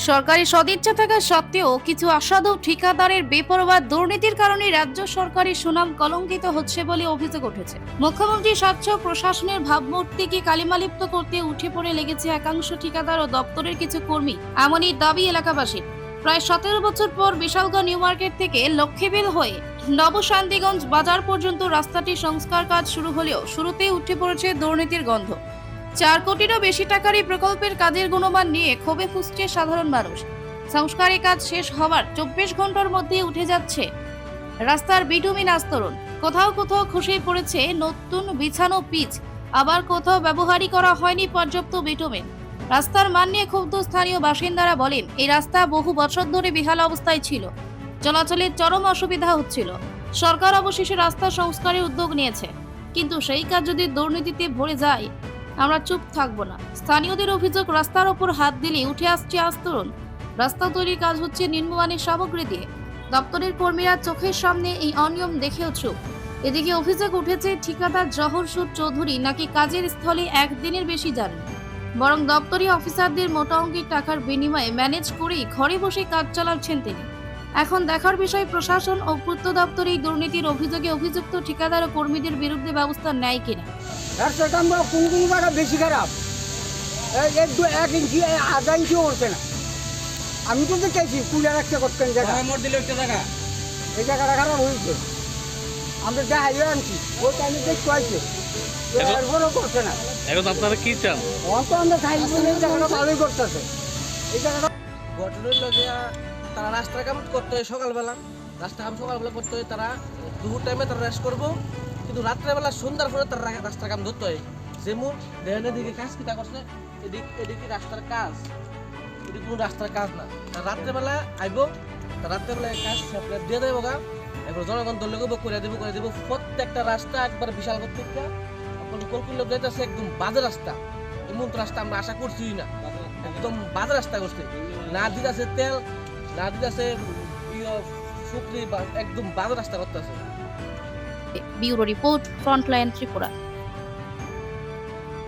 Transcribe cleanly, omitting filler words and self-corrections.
সরকারি সদিচ্ছা থাকা সত্ত্বেও কিছু অসাধু ঠিকাদারের বেপরোয়া দুর্নীতির কারণে রাজ্য সরকারি সুনাম কলঙ্কিত হচ্ছে বলে অভিযোগ উঠেছে। মুখ্যমন্ত্রী স্বচ্ছ প্রশাসনের ভাবমূর্তিকে কালিমালিপ্ত করতে উঠে পড়ে লেগেছে একাংশ ঠিকাদার ও দপ্তরের কিছু কর্মী, এমনই দাবি এলাকাবাসীর। প্রায় 17 বছর পর বিশালগড় নিউ মার্কেট থেকে লক্ষ্মীবিল হয়ে নবশান্তিগঞ্জ বাজার পর্যন্ত রাস্তাটি সংস্কার কাজ শুরু হলেও শুরুতেই উঠে পড়েছে দুর্নীতির গন্ধ। 4 কোটিরও বেশি টাকার এই প্রকল্পের কাজের গুণমান নিয়ে ক্ষোভে ফুঁসছে সাধারণ মানুষ। সংস্কারের কাজ শেষ হওয়ার 24 ঘন্টার মধ্যে উঠে যাচ্ছে রাস্তার বিটুমিন আস্তরণ। কোথাও কোথাও খসে পড়েছে নতুন বিছানো পিচ, আবার কোথাও ব্যবহারই করা হয়নি পর্যাপ্ত বিটুমিন। রাস্তার মান নিয়ে ক্ষুব্ধ স্থানীয় বাসিন্দারা বলেন, এই রাস্তা বহু বছর ধরে বেহাল অবস্থায় ছিল, চলাচলের চরম অসুবিধা হচ্ছিল। সরকার অবশেষে রাস্তা সংস্কারের উদ্যোগ নিয়েছে, কিন্তু সেই কাজ যদি দুর্নীতিতে ভরে যায় আমরা চুপ থাকবো না। স্থানীয়দের অভিযোগ, রাস্তার ওপর হাত দিলে উঠে আসছে আস্তরণ। রাস্তা তৈরির কাজ হচ্ছে নিম্নমানের সামগ্রী দিয়ে। দপ্তরের কর্মীরা চোখের সামনে এই অনিয়ম দেখেও চুপ। এদিকে অভিযোগ উঠেছে ঠিকাদার জহর সুর চৌধুরী নাকি কাজের স্থলে একদিনের বেশি যান, বরং দপ্তরি অফিসারদের মোটা অঙ্কের টাকার বিনিময়ে ম্যানেজ করেই ঘরে বসে কাজ চালাচ্ছেন তিনি। এখন দেখার বিষয় প্রশাসন ও পূর্ত দপ্তর এই দুর্নীতির অভিযোগে অভিযুক্ত ঠিকাদার ও কর্মীদের বিরুদ্ধে ব্যবস্থা নেয় কিনা। একটা কাম কোন কোন জায়গা বেশি খারাপ, এক ইঞ্চি আধা ইঞ্চিও করছে না। আমি তো দেখেছি কুলার একটা করতেন জায়গা এই জায়গাটা খারাপ হয়েছে। আমরা যা হাইওয়ে আনছি ওই টাইমে দেখতে হয়েছে, এরপরও করছে না। এখন আপনারা কি চান? অত আমরা খাই এই জায়গাটা ভালোই করতেছে। এই জায়গাটা ঘটনার লগে তারা রাস্তার কাম করতে হয় সকালবেলা, রাস্তার কাম সকালবেলা করতে হয়, তারা দুপুর টাইমে তারা রেস্ট করবো, কিন্তু রাত্রেবেলা সন্ধ্যার পরে তারা রাস্তার কাম ধরতে হয়। যেমন দেহের দিকে কাজ কিটা করছে, এদিকে রাস্তার কাজ, এদিকে কোনো রাস্তার কাজ না। রাত্রেবেলা আইব, রাত্রেবেলা কাজ দিয়ে দেবো গা, এবার জনগণ দল লোক করে দেবো। প্রত্যেকটা রাস্তা একবার বিশাল প্রত্যেকটা কলকুল লোক যাইতেছে একদম বাজে রাস্তা। এমন তো রাস্তা আমরা আশা করছি না, একদম বাজে রাস্তা করছে। না দিতেছে তেল, না দিতেছে শুকরি, একদম বাজে রাস্তা করতেছে। Bureau report, frontline Tripura.